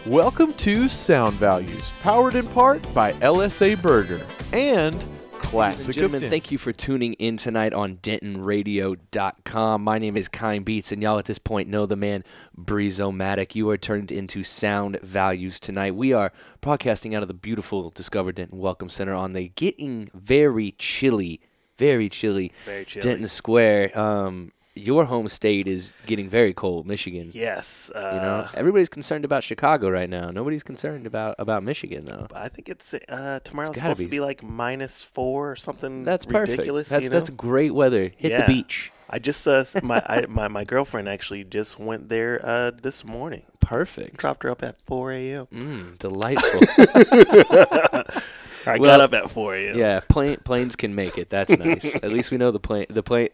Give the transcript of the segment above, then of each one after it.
Welcome to Sound Values, powered in part by LSA Burger and Classic Gentlemen, of thank you for tuning in tonight on DentonRadio.com. My name is Kine Beats, and y'all at this point know the man Breezeomatic. You are turned into Sound Values tonight. We are broadcasting out of the beautiful Discover Denton Welcome Center on the getting very chilly Denton Square. Your home state is getting very cold, Michigan. Yes. You know, everybody's concerned about Chicago right now. Nobody's concerned about Michigan, though. I think it's tomorrow's supposed to be like -4 or something. That's ridiculous. Perfect. That's great weather. Hit the beach. I just my girlfriend actually just went there this morning. Perfect. Dropped her up at 4 a.m. Delightful. I got up at 4 a.m. Yeah, planes can make it. That's nice. At least we know the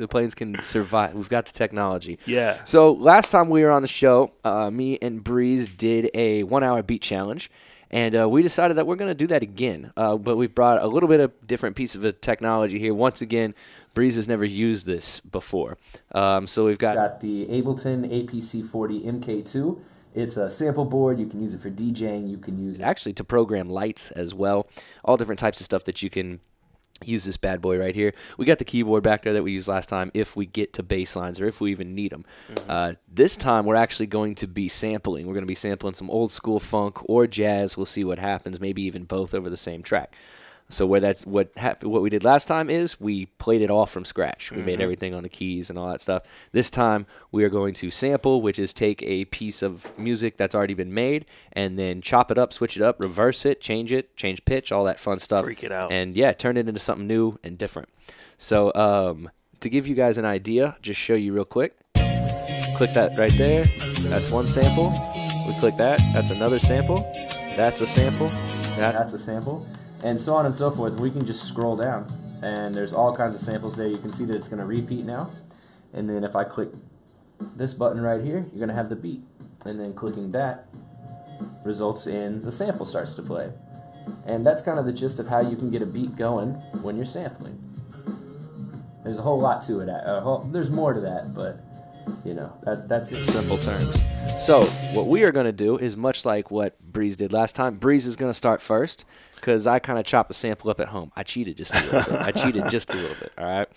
planes can survive. We've got the technology. Yeah. So last time we were on the show, me and Breeze did a 1-hour beat challenge, and we decided that we're going to do that again. But we've brought a little bit of different piece of technology here. Once again, Breeze has never used this before. So we've got the Ableton APC40 MK2. It's a sample board. You can use it for DJing. You can use it actually to program lights as well. All different types of stuff that you can use this bad boy right here. We got the keyboard back there that we used last time if we get to bass lines or if we even need them. This time we're actually going to be sampling. We're going to be sampling some old school funk or jazz. We'll see what happens, maybe even both over the same track. So what we did last time is we played it all from scratch. We made everything on the keys and all that stuff. This time we are going to sample, which is take a piece of music that's already been made and then chop it up, switch it up, reverse it, change pitch, all that fun stuff. Freak it out. And yeah, turn it into something new and different. So to give you guys an idea, just show you real quick. Click that right there. That's one sample. We click that. That's another sample. That's a sample. That's a sample. And so on and so forth. We can just scroll down, and there's all kinds of samples there. You can see that it's going to repeat now. And then if I click this button right here, you're going to have the beat. And then clicking that results in the sample starts to play. And that's kind of the gist of how you can get a beat going when you're sampling. There's a whole lot to it. There's more to that, but you know, that's in simple terms. So what we are going to do is much like what Breeze did last time. Breeze is going to start first because I kind of chopped the sample up at home. I cheated just a little bit. All right.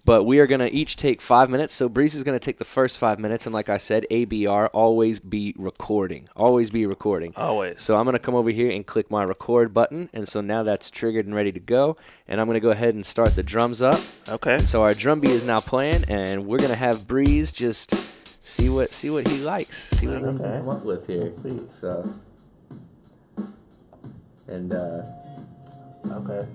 But we are going to each take 5 minutes. So Breeze is going to take the first 5 minutes. And like I said, ABR, always be recording. Always be recording. Always. So I'm going to come over here and click my record button. And so now that's triggered and ready to go. And I'm going to go ahead and start the drums up. Okay. So our drum beat is now playing. And we're going to have Breeze just see what he likes. See what he can come up with here. Let's see. So. And, okay.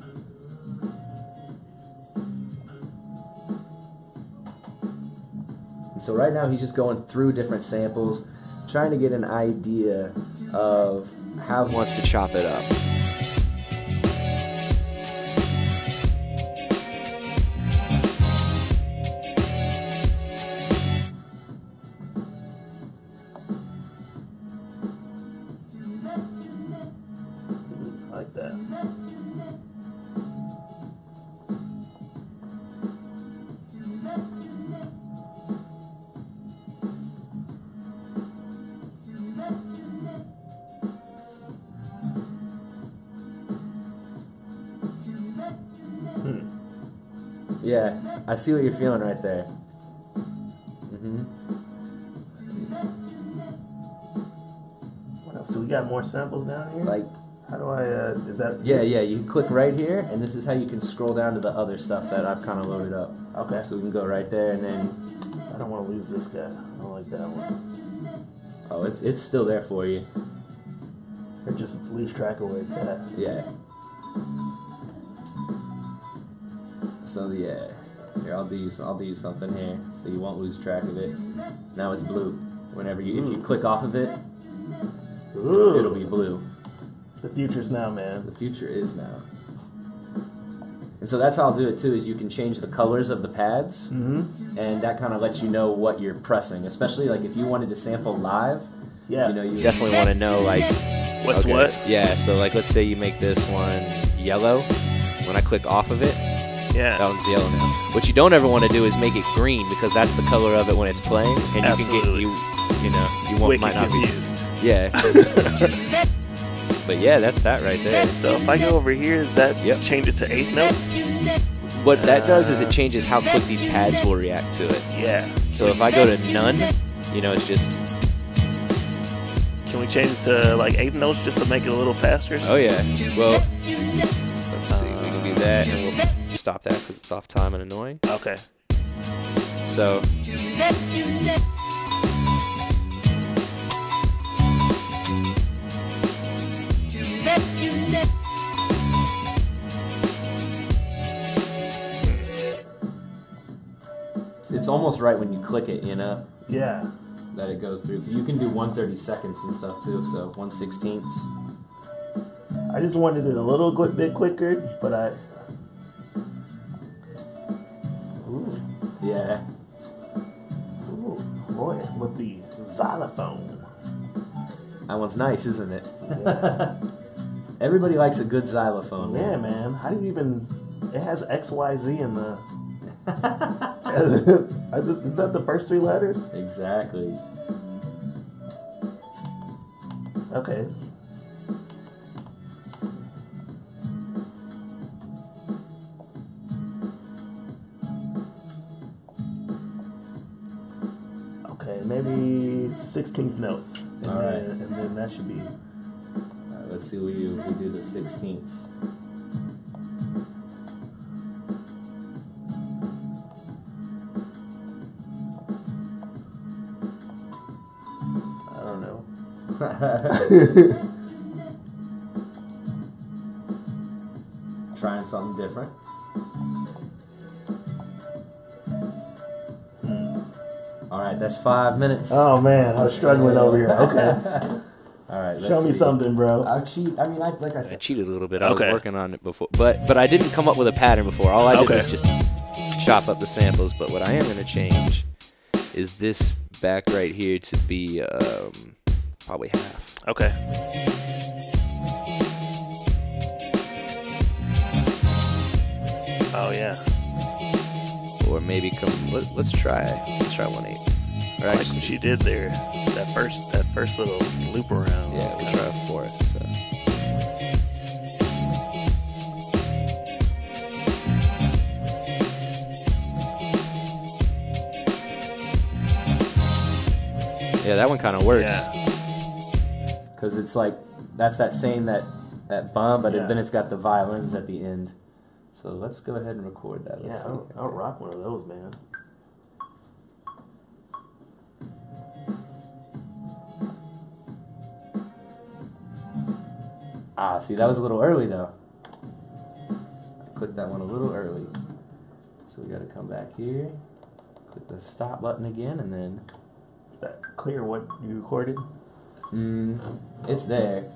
So right now he's just going through different samples, trying to get an idea of how he wants to chop it up. I like that. Yeah, I see what you're feeling right there. What else? So we got more samples down here? Like, how do I, is that? yeah, you click right here, and this is how you can scroll down to the other stuff that I've kind of loaded up. Okay. So we can go right there, and then, I don't want to lose this guy. I don't like that one. oh, it's still there for you. Or just lose track of where it's at. Yeah. So yeah, here I'll do you something here, so you won't lose track of it. Now it's blue. Whenever if you click off of it, it'll be blue. The future's now, man. The future is now. And so that's how I'll do it too. Is you can change the colors of the pads, and that kind of lets you know what you're pressing. Especially like if you wanted to sample live. Yeah. You know, you definitely want to know like what's what. Yeah. So like, let's say you make this one yellow. When I click off of it. Yeah. That one's yellow now. What you don't ever want to do is make it green because that's the color of it when it's playing, and you can you know, you might not confused. be. Yeah. But yeah, that's that right there. So if I go over here, does that change it to eighth notes? What that does is it changes how quick these pads will react to it. Yeah. So if I go to none, you know, it's just. Can we change it to like eighth notes just to make it a little faster? Oh yeah. Well, let's see. We can do that, and we'll stop that because it's off time and annoying. Okay. So. It's almost right when you click it, you know? Yeah. That it goes through. You can do 1/32 and stuff too, so 1/16. I just wanted it a little bit quicker, but I... Ooh. Yeah. Ooh, boy, with the xylophone. That one's nice, isn't it? Yeah. Everybody likes a good xylophone. Yeah, man. How do you even... It has XYZ in the... Is that the first three letters? Exactly. Okay. Okay, maybe 16th notes. All right. And then that should be... All right, let's see what we do if we do the 16ths. Trying something different. All right, that's 5 minutes. Oh man, I was struggling over here. Okay. All right, show me something, bro. I'll cheat. I mean, like I said, I cheated a little bit. I Okay. was working on it before, but I didn't come up with a pattern before. All I did Okay. was just chop up the samples. But what I am going to change is this back right here to be probably half. Okay. Oh yeah. Or maybe let's try 1/8. Or Like actually, what you did there. That first little loop around. yeah, let's try 1/4. So. Yeah, that one kind of works. Yeah. Because it's like, that's that same, that bump, but Yeah. then it's got the violins at the end. So let's go ahead and record that. Let's Yeah, see. I'll rock one of those, man. Ah, see, that was a little early, though. I clicked that one a little early. So we got to come back here, click the stop button again, and then... Is that clear what you recorded? It's there.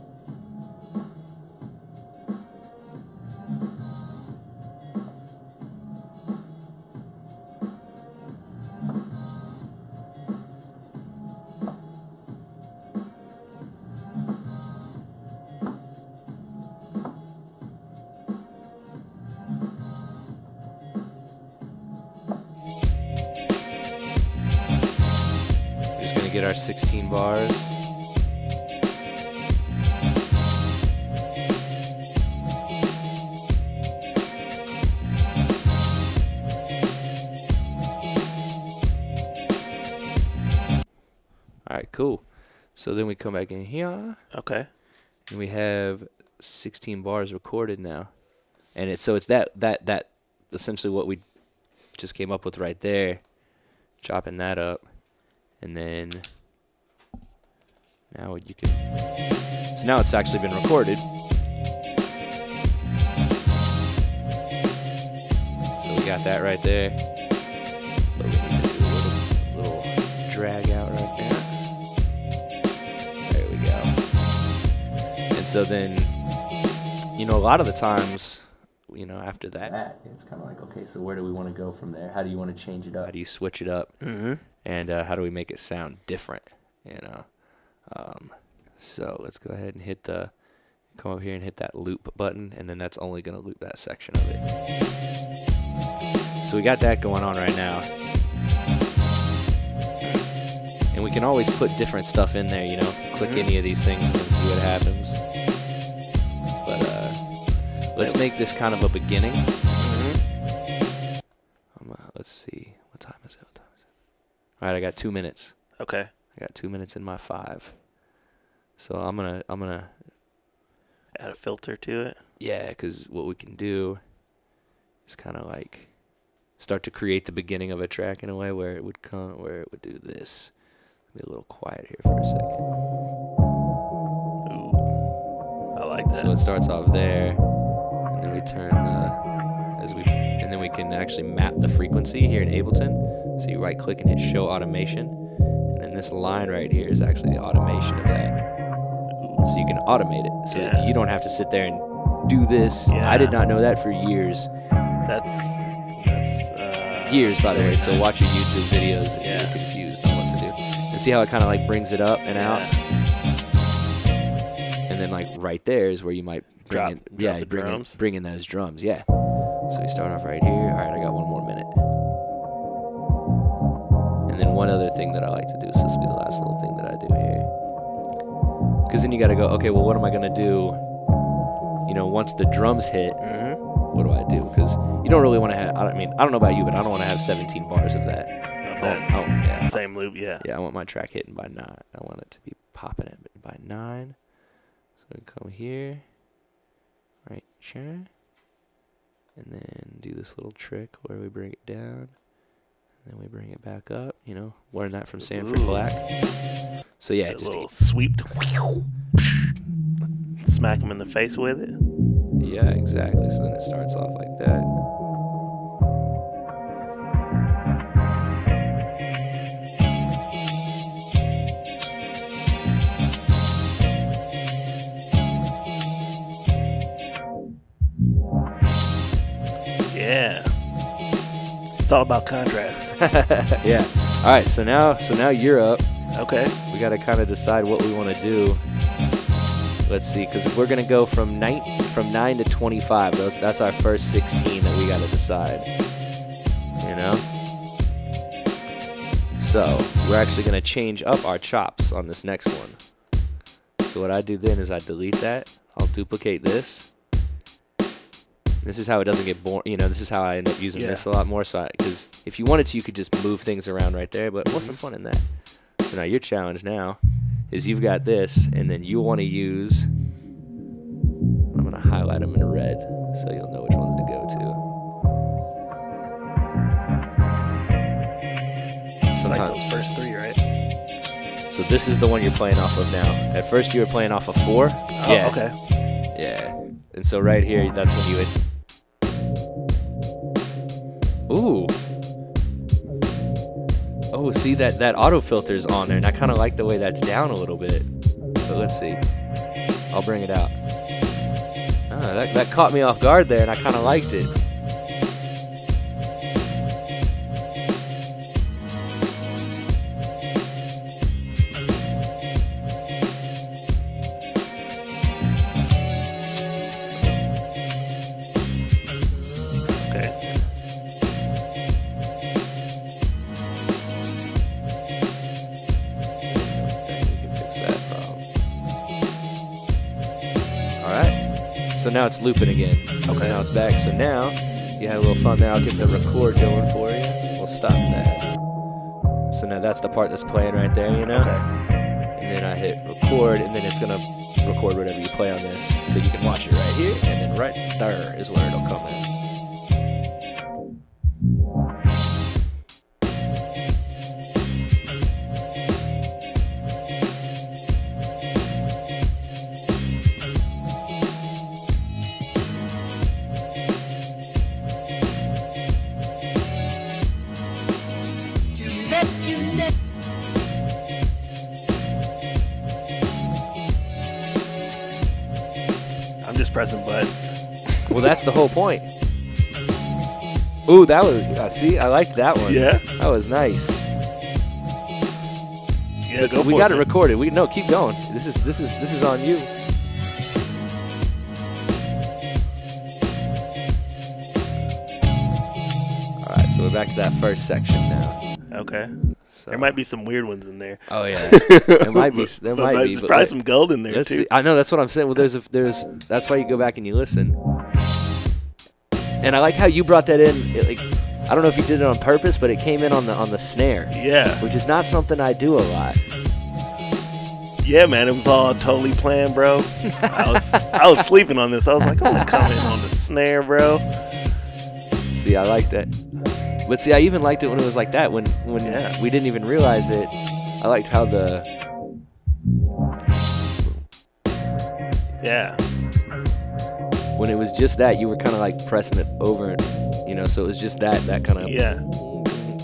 Just gonna get our 16 bars. Alright, cool. So then we come back in here, Okay. and we have 16 bars recorded now. And it's that essentially what we just came up with right there, chopping that up. And then now you can, so now it's actually been recorded. So we got that right there. But we need to do a little drag out right there. There we go. And so then, you know, a lot of the times, you know, after that, it's kind of like, okay, so where do we want to go from there? How do you want to change it up? How do you switch it up? Mm-hmm. And how do we make it sound different, you know? So let's go ahead and come over here and hit that loop button, and then that's only going to loop that section of it. So we got that going on right now. And we can always put different stuff in there, you know. Click any of these things and then see what happens. But let's make this kind of a beginning. Let's see. What time is it? All right, I got 2 minutes. Okay. I got 2 minutes in my 5. So I'm gonna add a filter to it. Yeah, because what we can do is kind of like start to create the beginning of a track in a way where it would do this. Be a little quiet here for a second. Ooh, I like that. So it starts off there, and then we turn and then we can actually map the frequency here in Ableton. So you right click and hit show automation, and then this line right here is actually the automation of that. So you can automate it, so that you don't have to sit there and do this. Yeah. I did not know that for years. That's years, by the way. nice. So watch your YouTube videos if you're confused on what to do, and see how it kind of like brings it up and out. And then like right there is where you might bring bring in those drums. Yeah. So we start off right here. All right, I got 1 more minute. And then one other thing that I like to do, so this will be the last little thing that I do here. Because then you got to go, okay, well, what am I going to do, you know, once the drums hit, what do I do? Because you don't really want to have, I don't know about you, but I don't want to have 17 bars of that. Same loop, yeah. Yeah, I want my track hitting by 9. I want it to be popping it by 9. So we come here, right here. And then do this little trick where we bring it down, and then we bring it back up. You know, learn that from Sanford Black. So yeah, just a little sweep. Smack him in the face with it. Yeah, exactly. So then it starts off like that. Yeah. It's all about contrast. Yeah. All right, so now you're up. Okay. We got to kind of decide what we want to do. Let's see, because if we're going to go from 9 to 25, that's our first 16 that we got to decide. You know? So we're actually going to change up our chops on this next one. So what I do then is I delete that. I'll duplicate this. This is how it doesn't get boring. You know, this is how I end up using this a lot more. So, because if you wanted to, you could just move things around right there. But what's the fun in that? So now your challenge now is you've got this, and then you want to use. I'm gonna highlight them in red so you'll know which ones to go to. Sometimes like those first 3, right? So this is the one you're playing off of now. At first you were playing off of 4. Oh, yeah. Okay. Yeah. And so right here, that's when you would. Ooh. Oh, see that auto filter's on there, and I kind of like the way that's down a little bit. But let's see. I'll bring it out. Oh, that caught me off guard there, and I kind of liked it. So now it's looping again. Okay. So now it's back. So now you had a little fun there. I'll get the record going for you. We'll stop that. So now that's the part that's playing right there, you know? Okay. And then I hit record, and then it's going to record whatever you play on this. So you can watch it right here, and then right there is where it'll come in. Pressing buttons. Well, that's the whole point. Ooh, that was, see, I liked that one. Yeah. That was nice. Yeah, go we got it recorded. No, keep going. This is on you. All right, so we're back to that first section now. Okay. So. There might be some weird ones in there. Oh yeah, there might be. There might be. There's probably some gold in there too. See. I know, that's what I'm saying. Well, there's. That's why you go back and you listen. And I like how you brought that in. Like, I don't know if you did it on purpose, but it came in on the snare. Yeah. Which is not something I do a lot. Yeah, man, it was all totally planned, bro. I was sleeping on this. I was like, I'm gonna come in on the snare, bro. See, I like that. But see, I even liked it when it was like that. When we didn't even realize it. I liked how the. Yeah. When it was just that, you were kind of like pressing it over, you know. So it was just that kind of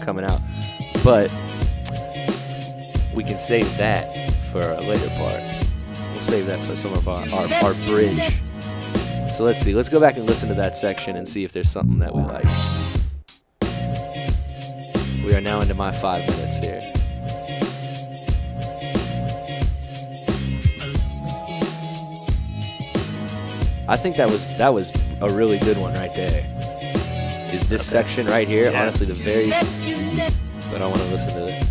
coming out. But we can save that for a later part. We'll save that for some of our bridge. So let's see. Let's go back and listen to that section and see if there's something that we like. We are now into my 5 minutes here. I think that was a really good one right there. Is this section right here? Yeah. Honestly, the very. But I want to listen to it.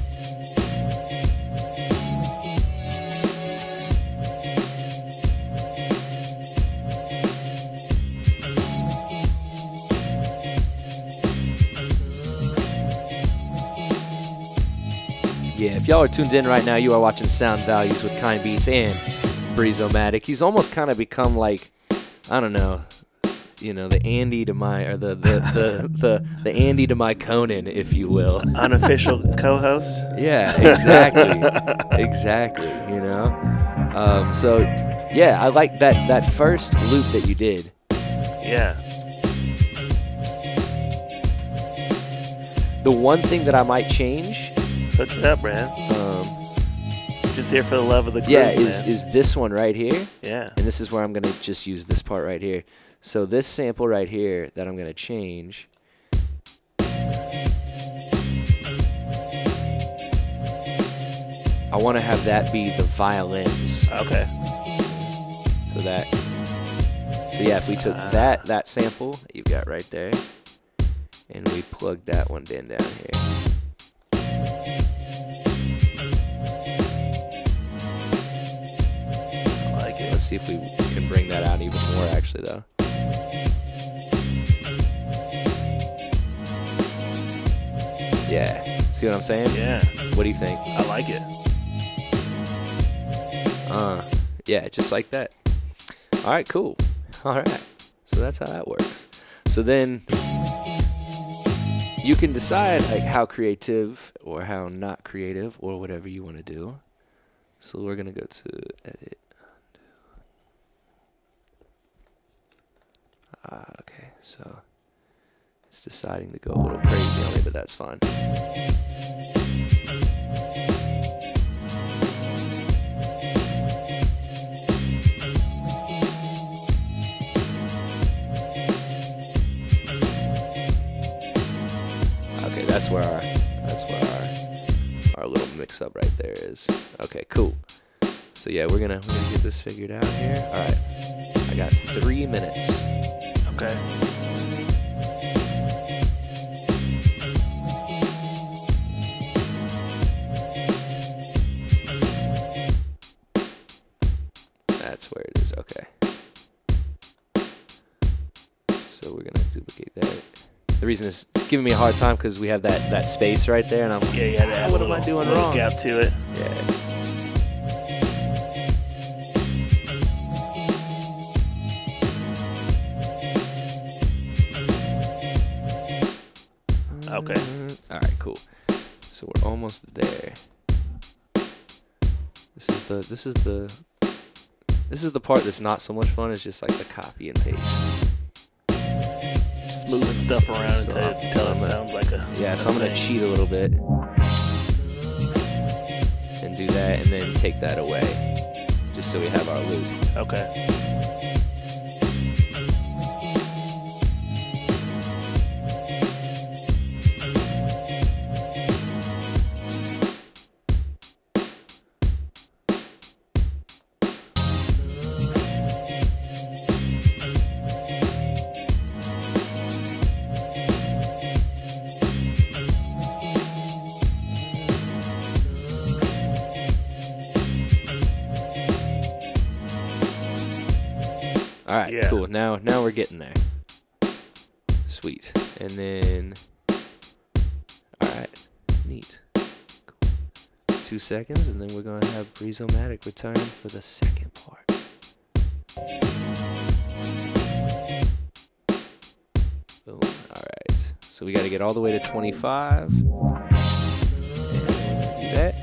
Yeah, if y'all are tuned in right now, you are watching Sound Values with Kind Beats and Breezeomatic. He's almost kind of become like, I don't know, you know, the Andy to my, or the Andy to my Conan, if you will. Unofficial co-host. Yeah, exactly, exactly. You know, so yeah, I like that first loop that you did. Yeah. The one thing that I might change. Hook it up, man. Just here for the love of the groove, yeah, is this one right here. Yeah. And this is where I'm going to just use this part right here. So this sample right here that I'm going to change. I want to have that be the violins. Okay. So yeah, if we took that sample that you've got right there, and we plugged that one in down here. Let's see if we can bring that out even more, actually, though. Yeah. See what I'm saying? Yeah. What do you think? I like it. Yeah, just like that. All right, cool. All right. So that's how that works. So then you can decide like how creative or how not creative or whatever you want to do. So we're going to go to edit. Okay, so it's deciding to go a little crazy on me, but that's fine. Okay, that's where our little mix-up right there is. Okay, cool. So yeah, we're gonna get this figured out here. All right, I got 3 minutes. Okay. That's where it is. Okay. So we're gonna duplicate that. The reason it's giving me a hard time because we have that space right there, and I'm like, yeah, what am I doing wrong? Gap to it. Yeah. Okay. All right, cool. So we're almost there. This is the part that's not so much fun. It's just like the copy and paste. Just moving stuff around until it sounds like a. Yeah, so I'm gonna cheat a little bit and do that, and then take that away, just so we have our loop. Okay. All right, Yeah. cool. Now we're getting there. Sweet. And then, all right, neat. Cool. 2 seconds, and then we're gonna have Breezeomatic return for the second part. Boom. All right. So we got to get all the way to 25. And we're gonna do that,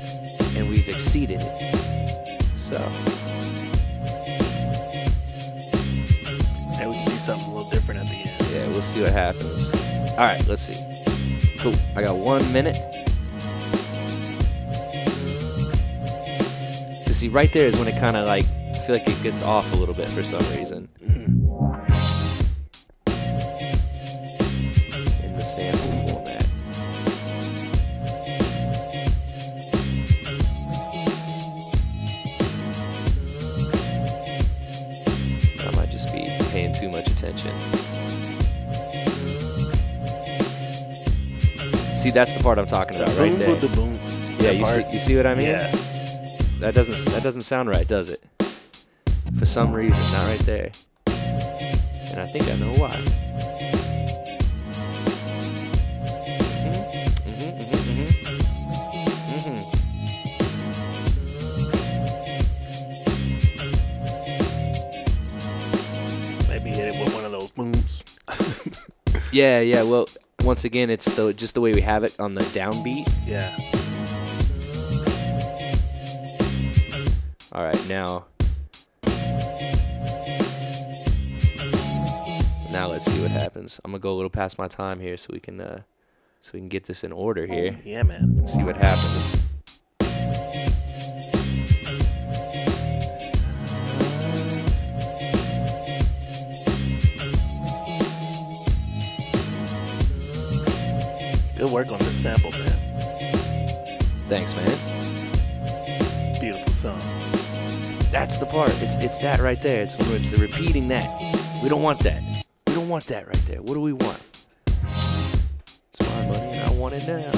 and we've exceeded it. So. And we can do something a little different at the end. Yeah, we'll see what happens. All right, let's see. Cool. I got 1 minute. You see, right there is when it kind of like, I feel like it gets off a little bit for some reason. In the sample format. I might just be paying too much attention. See, that's the part I'm talking about right there. Boom. Yeah, you see what I mean? Yeah. That doesn't sound right, does it? For some reason, not right there. And I think I know why. Maybe hit it with one of those booms. Yeah. Well, once again, it's just the way we have it on the downbeat. Yeah. All right, now let's see what happens. I'm gonna go a little past my time here, so we can get this in order here. Yeah, man. See what happens. Good work on this sample, man. Thanks, man. Beautiful song. That's the part. It's that right there. It's when it's repeating that. We don't want that. We don't want that right there. What do we want? It's my money and I want it now.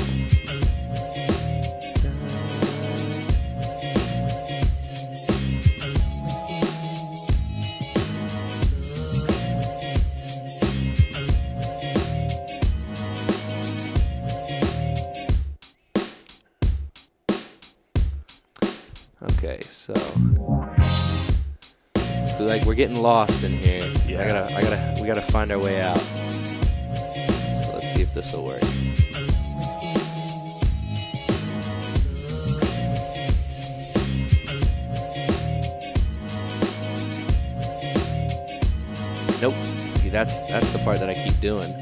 Okay, so feel like we're getting lost in here. Yeah. We gotta find our way out. So let's see if this will work. Nope. See, that's the part that I keep doing.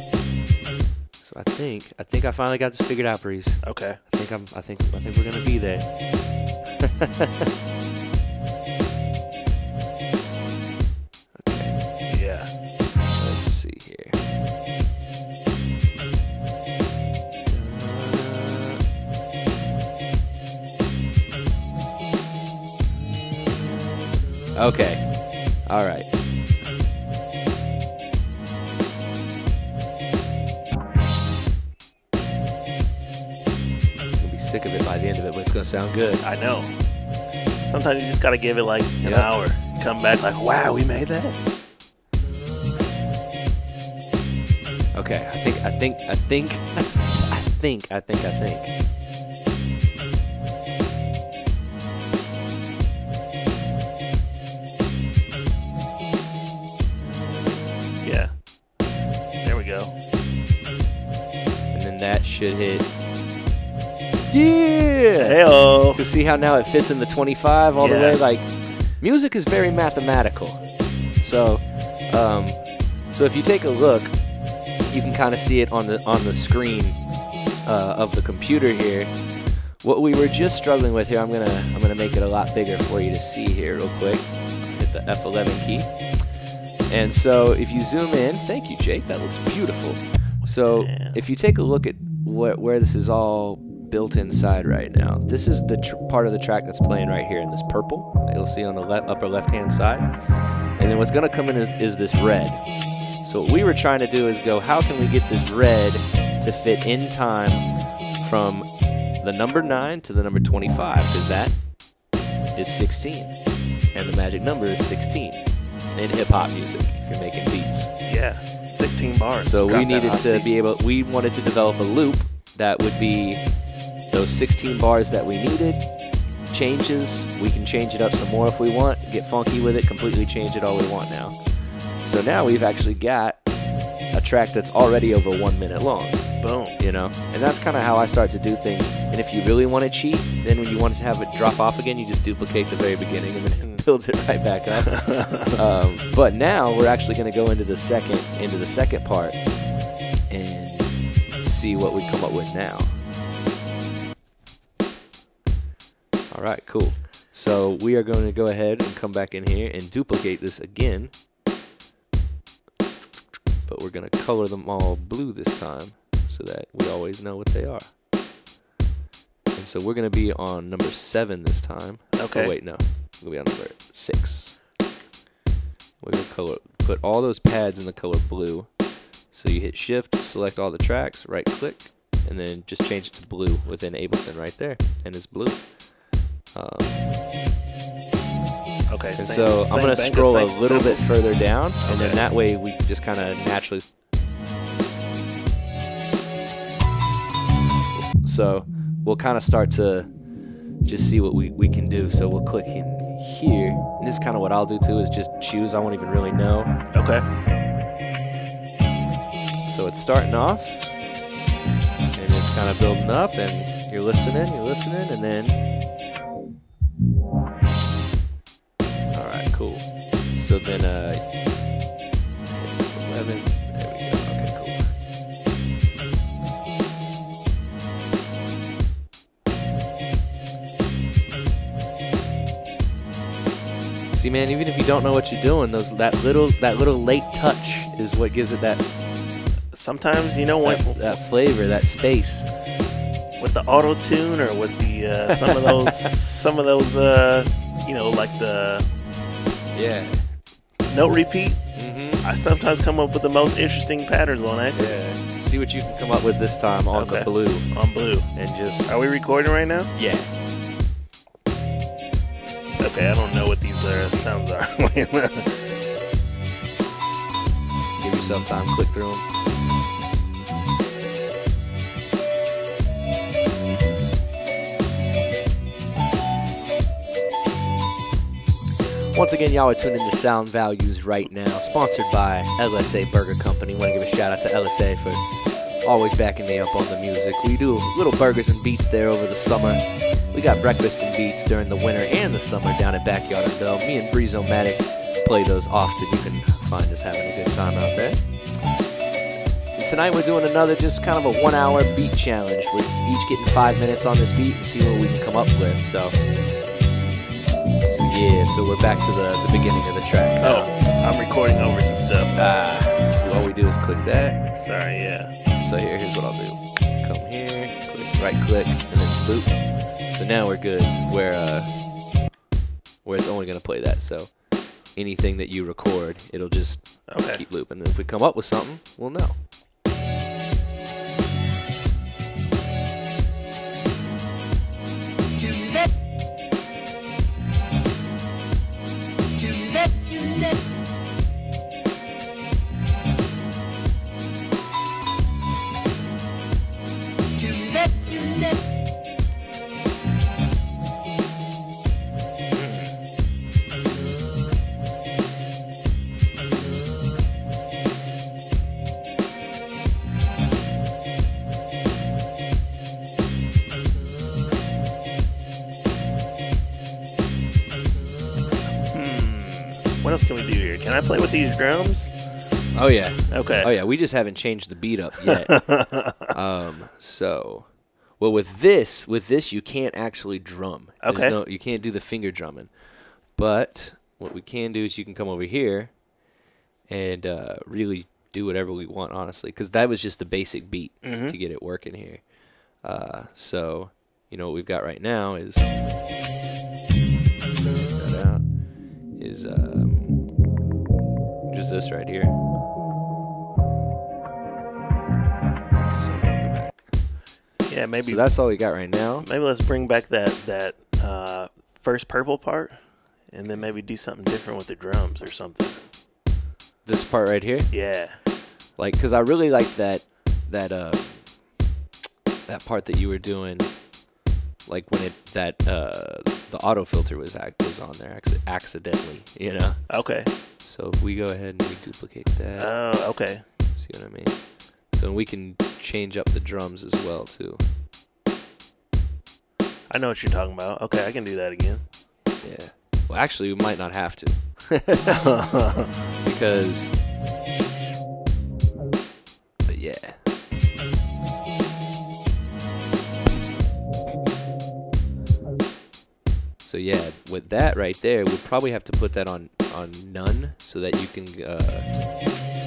So I think I finally got this figured out, Breeze. Okay. I think we're gonna be there. Okay. Yeah. Let's see here. Okay. All right. You'll be sick of it by the end of it, but it's gonna sound good. I know. Sometimes you just gotta give it like an hour. Come back like, wow, we made that. Okay, I think. Yeah. There we go. And then that should hit. Yeah! Hey-oh. You see how now it fits in the 25 all the Yeah. way? Like, music is very mathematical. So if you take a look, you can kind of see it on the screen of the computer here. What we were just struggling with here, I'm gonna make it a lot bigger for you to see here real quick. Hit the F11 key. And so if you zoom in, thank you, Jake. That looks beautiful. So if you take a look at where this is all built inside right now, this is the part of the track that's playing right here in this purple that you'll see on the upper left-hand side. And then what's going to come in is this red. So what we were trying to do is go, how can we get this red to fit in time from the number 9 to the number 25, because that is 16. And the magic number is 16. in hip hop music. If you're making beats. Yeah, 16 bars. So Drop we that needed hot to seat. be able. We wanted to develop a loop that would be those 16 bars that we needed. Changes, we can change it up some more if we want. Get funky with it. Completely change it all we want now. So now we've actually got a track that's already over 1 minute long. Boom. You know, and that's kind of how I start to do things. And if you really want to cheat, then when you want to have it drop off again, you just duplicate the very beginning and then it builds it right back up. But now we're actually going to go into the second part and see what we come up with now. All right, cool. So we are going to go ahead and come back in here and duplicate this again. But we're going to color them all blue this time so that we always know what they are. And so we're going to be on number 7 this time. Okay. Oh, wait, no. We'll be on number 6. We're going to put all those pads in the color blue. So you hit Shift, select all the tracks, right click, and then just change it to blue within Ableton right there. And it's blue. Okay. And so I'm going to scroll a little bit further down, and then that way we just kind of naturally. So we'll kind of start to just see what we can do. So we'll click in here. And this is kind of what I'll do too, is just choose. I won't even really know. Okay. So it's starting off, and it's kind of building up, and you're listening, and then. Cool. So then, 11. There we go. Okay, cool. See, man, even if you don't know what you're doing, that little late touch is what gives it that. Sometimes you know what that flavor, that space. With the auto tune or with the some of those you know, like the. Yeah. Note repeat. Mm-hmm. I sometimes come up with the most interesting patterns on accident. Yeah. See what you can come up with this time on the blue. On blue. And just. Are we recording right now? Yeah. Okay, I don't know what these sounds are. Give yourself time. Click through them. Once again, y'all are tuned into Sound Values right now, sponsored by LSA Burger Company. Want to give a shout out to LSA for always backing me up on the music. We do little burgers and beats there over the summer. We got breakfast and beats during the winter and the summer down at Backyard and Bell. Me and Breezeomatic play those often. You can find us having a good time out there. And tonight we're doing another just kind of a 1 hour beat challenge. We're each getting 5 minutes on this beat and see what we can come up with. So yeah, so we're back to the beginning of the track. Oh, I'm recording over some stuff. All we do is click that. Sorry, yeah. So here's what I'll do. Come here, click, right click, and then loop. So now we're good where it's only going to play that. So anything that you record, it'll just keep looping. And if we come up with something, we'll know. What else can we do here? Can I play with these drums? Oh yeah. Okay. Oh yeah. We just haven't changed the beat up yet. So, well, with this, you can't actually drum. Okay. You can't do the finger drumming. But what we can do is you can come over here and really do whatever we want, honestly, because that was just the basic beat to get it working here. So, you know what we've got right now is. Is just this right here. So go back. Yeah, maybe. So that's all we got right now. Maybe let's bring back that first purple part and then maybe do something different with the drums or something. This part right here? Yeah. Like, because I really like that part that you were doing, like when the auto filter was on there accidentally, you know? Okay. So if we go ahead and we duplicate that. Oh, okay. See what I mean? So we can change up the drums as well, too. I know what you're talking about. Okay, I can do that again. Yeah. Well, actually, we might not have to. Because... But yeah. So yeah, with that right there, we'd probably have to put that on none so that you can.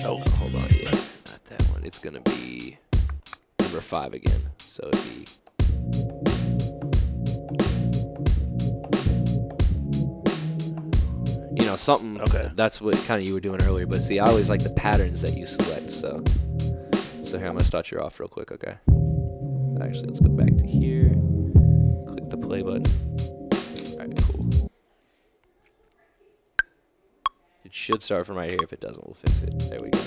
Oh, hold on, yeah, not that one. It's gonna be number 5 again. So it'd be. You know, something. Okay. That's what kind of you were doing earlier. But see, I always like the patterns that you select. So here, I'm gonna start you off real quick. Okay. Actually, let's go back to here. Click the play button. Alright, cool. It should start from right here. If it doesn't, we'll fix it. There we go.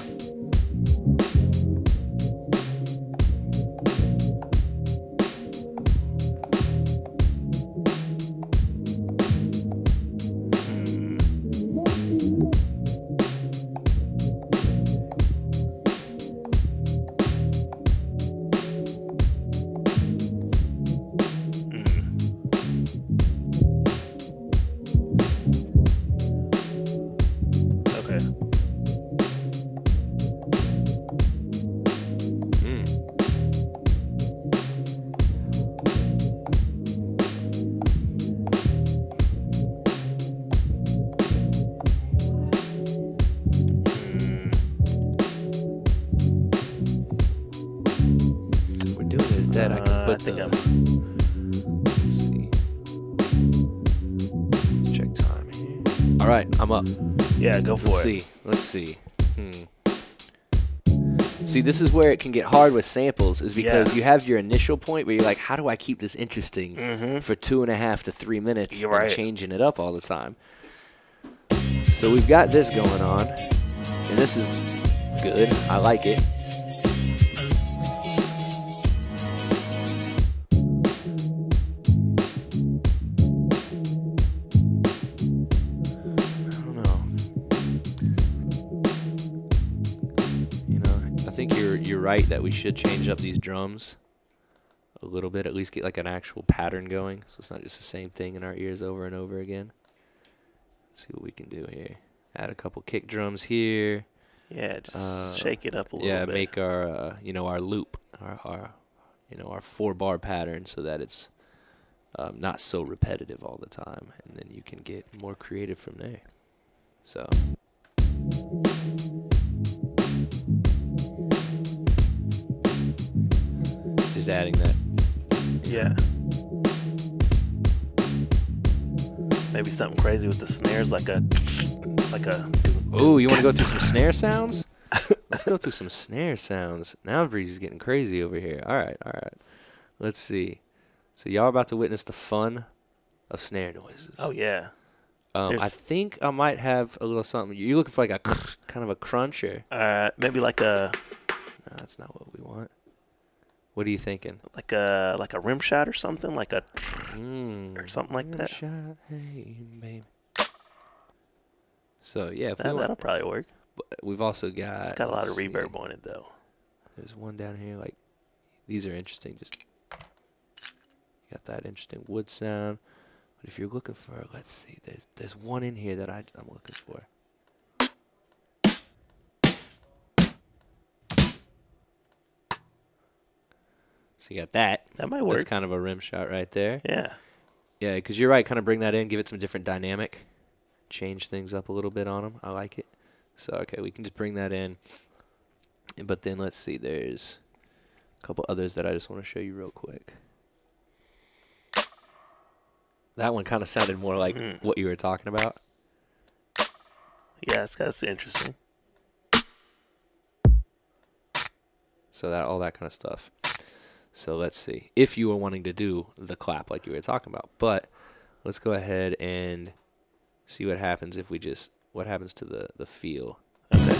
That I can put let's see. Let's check time here. All right, I'm up. Yeah, go for it. Let's see. See, this is where it can get hard with samples, is because you have your initial point where you're like, how do I keep this interesting for 2.5 to 3 minutes and changing it up all the time? So we've got this going on, and this is good. I like it. You're right that we should change up these drums a little bit, at least get like an actual pattern going, so it's not just the same thing in our ears over and over again. Let's see what we can do here. Add a couple kick drums here. Yeah, just shake it up a little bit. Yeah, make our our loop, our 4-bar pattern, so that it's not so repetitive all the time, and then you can get more creative from there. So. Just adding that. Yeah. Maybe something crazy with the snares, like a. Ooh, you want to go through some snare sounds? Let's go through some snare sounds. Now Breeze is getting crazy over here. All right. Let's see. So y'all about to witness the fun of snare noises. Oh yeah. I think I might have a little something. You looking for like a kind of a crunch or? Maybe like a. No, that's not what we want. What are you thinking? Like a rim shot or something, like a or something like that. Shot, hey, baby. So yeah, if that'll probably work. We've also got. It's got a lot of reverb on it though. There's one down here. Like these are interesting. Just got that interesting wood sound. But if you're looking for, let's see, there's one in here that I'm looking for. So you got that. That might work. That's kind of a rim shot right there. Yeah. Yeah, because you're right. Kind of bring that in, give it some different dynamic, change things up a little bit on them. I like it. So, okay, we can just bring that in. But then let's see. There's a couple others that I just want to show you real quick. That one kind of sounded more like what you were talking about. Yeah, that's interesting. So that all that kind of stuff. So let's see. If you were wanting to do the clap like you were talking about. But let's go ahead and See what happens if we just, what happens to the feel. Okay.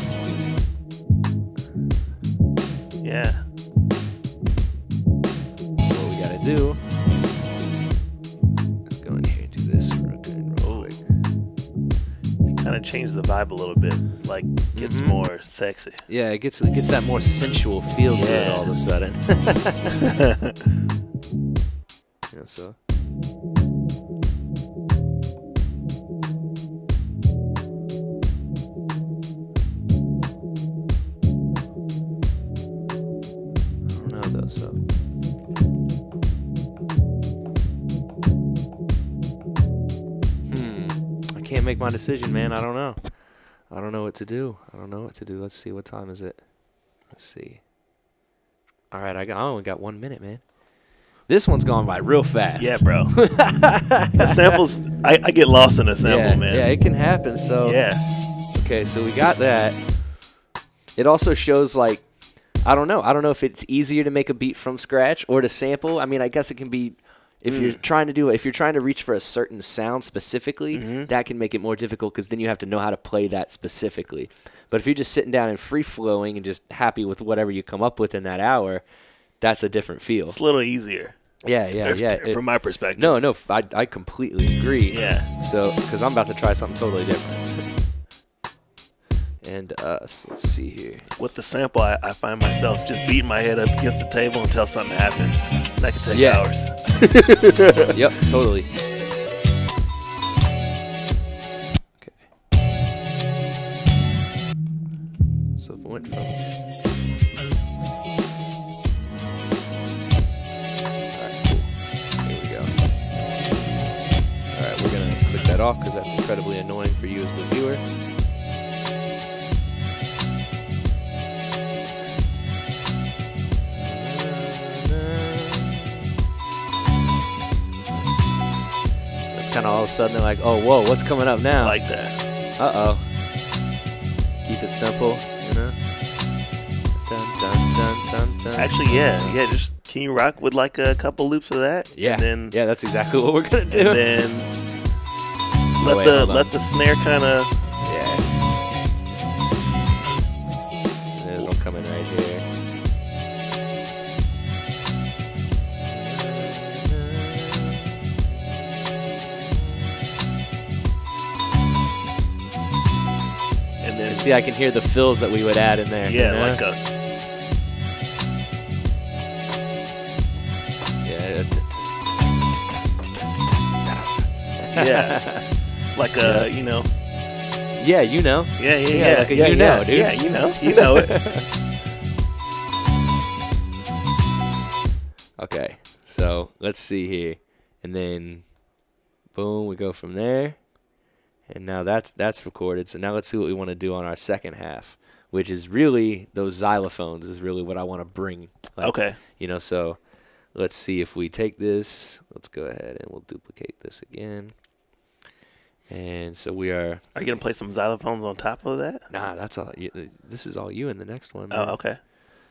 Yeah. What we gotta do, let's go in here and do this real quick. Kind of change the vibe a little bit. Like, gets more sexy. Yeah, it gets that more sensual feel to it all of a sudden. Yeah, so. I don't know though, so. I can't make my decision, man. I don't know. I don't know what to do. Let's see. What time is it? Let's see. All right, I only got 1 minute, man. This one's gone by real fast. Yeah, bro. The samples, I get lost in a sample, man. Yeah, it can happen. So yeah. Okay, so we got that. It also shows, like, I don't know if it's easier to make a beat from scratch or to sample. I mean, I guess it can be. If you're trying to reach for a certain sound specifically, that can make it more difficult because then you have to know how to play that specifically. But if you're just sitting down and free flowing and just happy with whatever you come up with in that hour, that's a different feel. It's a little easier. Yeah. From my perspective. No, I completely agree. Yeah. So, because I'm about to try something totally different. And so let's see here. With the sample, I find myself just beating my head up against the table until something happens. That could take hours. Yep, totally. Okay. So if we went from... Alright, cool. Here we go. Alright, we're going to click that off because that's incredibly annoying for you as the viewer. Kind of all of a sudden they're like, oh, whoa, what's coming up now? I like that. Uh-oh. Keep it simple, you know? Dun, dun, dun, dun, dun. Actually, yeah. Just can you rock with like a couple loops of that? Yeah. And then, yeah, that's exactly what we're gonna do. And then let the snare kind of. Yeah. And then it'll come in right here. See, I can hear the fills that we would add in there. Yeah, you know? like a. Yeah. Like a, you know. Yeah, you know. Yeah. Like a dude. Yeah, you know it. Okay, so let's see here, and then, boom, we go from there. And now that's recorded. So now let's see what we want to do on our second half, which is really those xylophones is really what I want to bring. Like, okay. You know, so let's see if we take this. Let's go ahead and we'll duplicate this again. And so we are. Are you gonna play some xylophones on top of that? Nah, that's all. This is all you in the next one. Man. Oh, okay.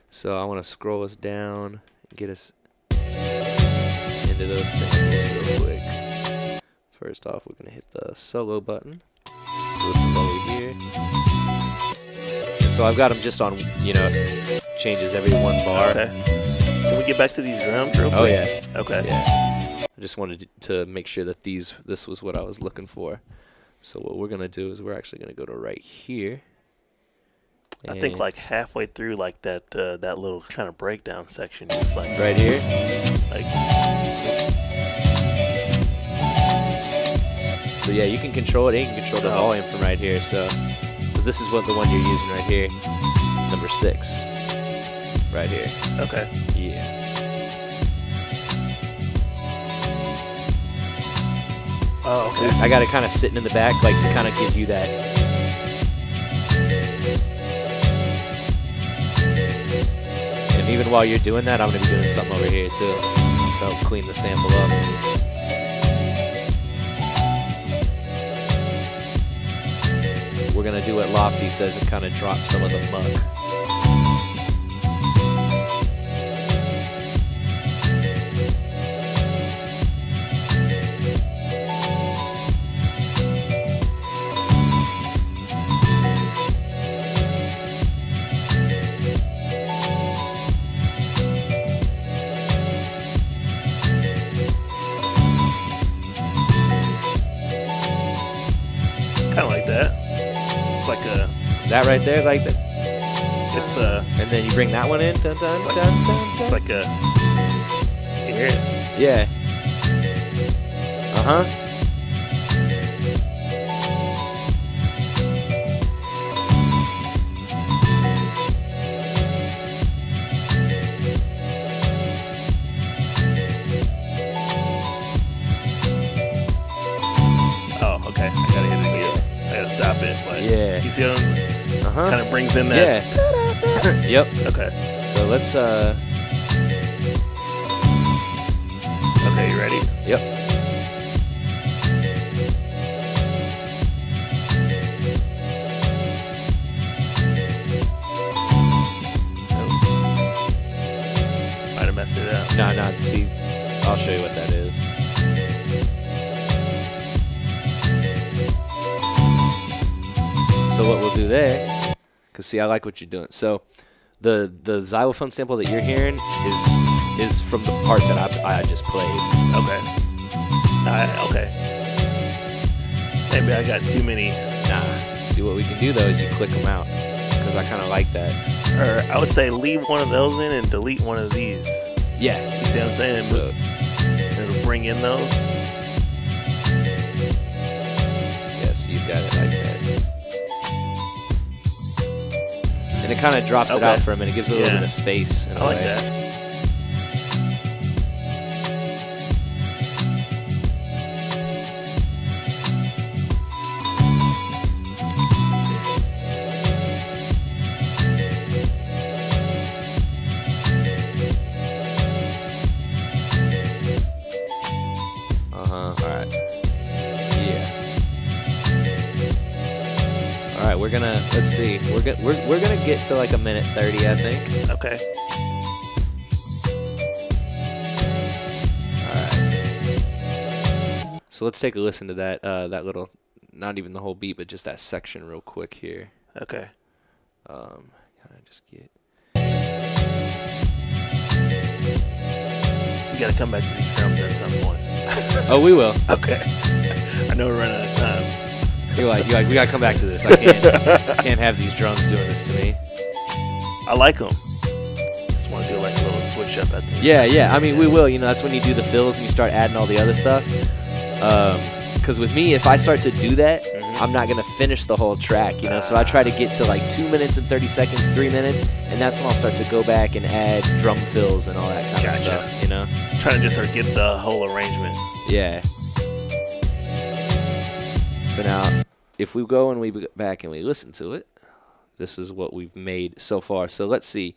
So I want to scroll us down and get us into those samples real quick. First off, we're going to hit the solo button. So this is all we hear. And so I've got them just on, you know, changes every one bar. Okay. Can we get back to these drums real quick? Oh, yeah. Okay. Yeah. I just wanted to make sure that this was what I was looking for. So what we're going to do is we're actually going to go to right here. I think like halfway through like that that little kind of breakdown section, just like right here. Like. So yeah, you can control it. You can control the volume from right here. So this is what the one you're using right here, number 6, right here. Okay. Yeah. Oh, okay. So I got it kind of sitting in the back, like to kind of give you that. And even while you're doing that, I'm gonna be doing something over here too, to help clean the sample up. We're going to do what Lofty says and kind of drop some of the muck. Kind of like that. It's like a. That right there, like that. It's And then you bring that one in. Dun, dun, like- dun, dun, It's dun. like a. You hear it? Yeah. Uh-huh. Oh, okay. I gotta hit it again. I gotta stop it. But Yeah. You see what I'm Uh-huh. kind of brings in that. Yeah. Yep. Okay. So let's Okay, you ready? yep. Might have messed it up. Nah, see, I'll show you what that is. So what we'll do there, cause see, I like what you're doing. So the xylophone sample that you're hearing is from the part that I just played. Okay. Okay. Maybe I got too many. Nah. See, what we can do though is you click them out, cause I kind of like that. Or I would say leave one of those in and delete one of these. Yeah. You see what I'm saying? So, It'll bring in those. yes, you've got it like that. And it kind of drops it Okay. out for a minute, gives it a little Yeah. bit of space. In I a like way. that. All right. Yeah. All right, we're gonna let's see. We're gonna get to like a minute 30, I think. Okay. All right. So let's take a listen to that that little, not even the whole beat, but just that section real quick here. Okay. Can I just get? You gotta come back to these drums at some point. Oh, we will. Okay. I know we're running out of time. You're like, we gotta come back to this. I can't have these drums doing this to me. I like them. Just want to do like a little switch up at the end. Yeah. I mean, we will. You know, that's when you do the fills and you start adding all the other stuff. Because with me, if I start to do that, I'm not gonna finish the whole track. You know, so I try to get to like 2 minutes and 30 seconds, 3 minutes, and that's when I'll start to go back and add drum fills and all that kind of Gotcha. stuff. You know? Trying to just sort of get the whole arrangement. Yeah. So now, if we go and we go back and we listen to it, this is what we've made so far. So let's see.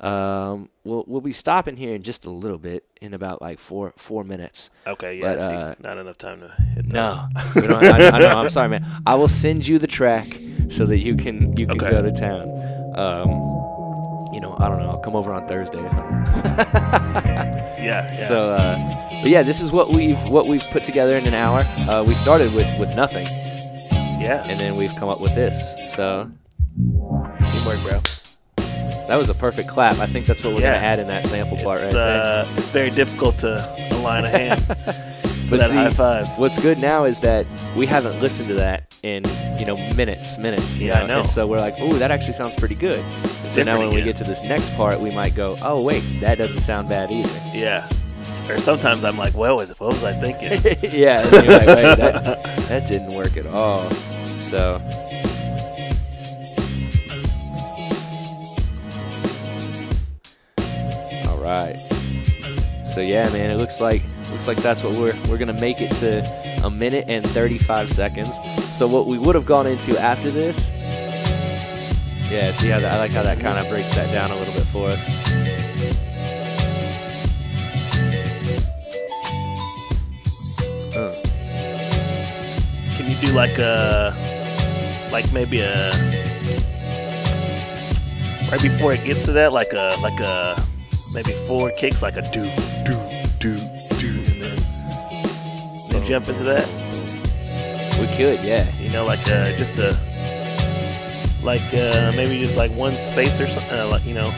We'll be stopping here in just a little bit, in about like four minutes. Okay, yeah, But, see, not enough time to hit those. No, we don't, I know. I'm sorry, man. I will send you the track so that you can Okay. go to town. You know, I don't know. I'll come over on Thursday or something. Yeah. So, but yeah, this is what we've put together in an hour. We started with nothing, yeah. and then we've come up with this. So Teamwork, bro. that was a perfect clap. I think that's what we're Yeah. gonna add in that sample part It's, right there. it's very difficult to align a hand for But that see, high five. what's good now is that we haven't listened to that in, you know, minutes. Yeah, I know. And so we're like, ooh, that actually sounds pretty good. So now different when we again. get to this next part, we might go, oh wait, that doesn't sound bad either. Yeah. Or sometimes I'm like, well, what was I thinking? Yeah, and you're like, wait, that didn't work at all. So. All right. So yeah, man, it looks like that's what we're gonna make it to 1 minute and 35 seconds. So what we would have gone into after this, yeah, see how I like how that kind of breaks that down a little bit for us. Can you do like maybe a right before it gets to that, like a maybe 4 kicks, like a do, and then jump into that. We could, yeah. You know, like just a maybe just like one space or something, like, you know.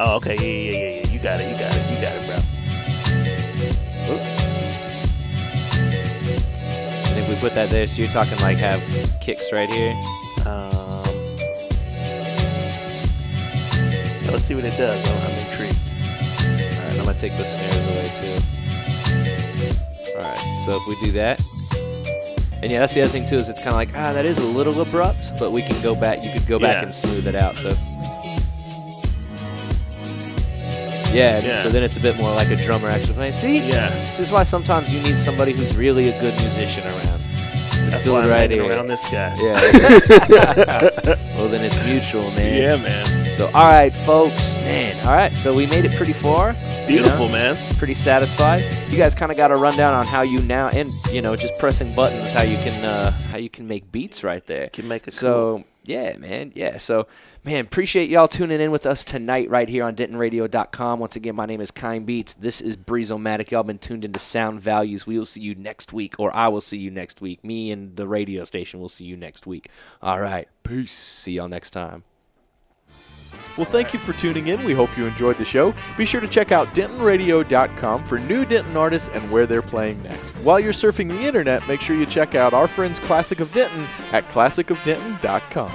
Oh, okay, yeah. You got it, bro. And if we put that there? So you're talking like have kicks right here? Let's see what it does. I'm intrigued. Alright, I'm going to take the snares away too. Alright, so if we do that. And yeah, that's the other thing too, is it's kind of like, that is a little abrupt, but we can go back, you could go back and smooth it out. So yeah, so then it's a bit more like a drummer actually playing. See? Yeah. This is why sometimes you need somebody who's really a good musician around. That's why I'm hanging around this guy. Yeah. Well, then it's mutual, man. Yeah, man. So, all right, folks, man. All right, so we made it pretty far. Beautiful, man. Pretty satisfied. You guys kind of got a rundown on how you now, and just pressing buttons, how you can make beats right there. Can make it so. Cool. Yeah, man. Yeah. So, man, appreciate y'all tuning in with us tonight right here on DentonRadio.com. Once again, my name is Kind Beats. This is Breezeomatic. Y'all been tuned into Sound Values. We will see you next week, or I will see you next week. Me and the radio station will see you next week. All right. Peace. See y'all next time. Well, thank you for tuning in. We hope you enjoyed the show. Be sure to check out DentonRadio.com for new Denton artists and where they're playing next. While you're surfing the internet, make sure you check out our friends Classic of Denton at ClassicofDenton.com.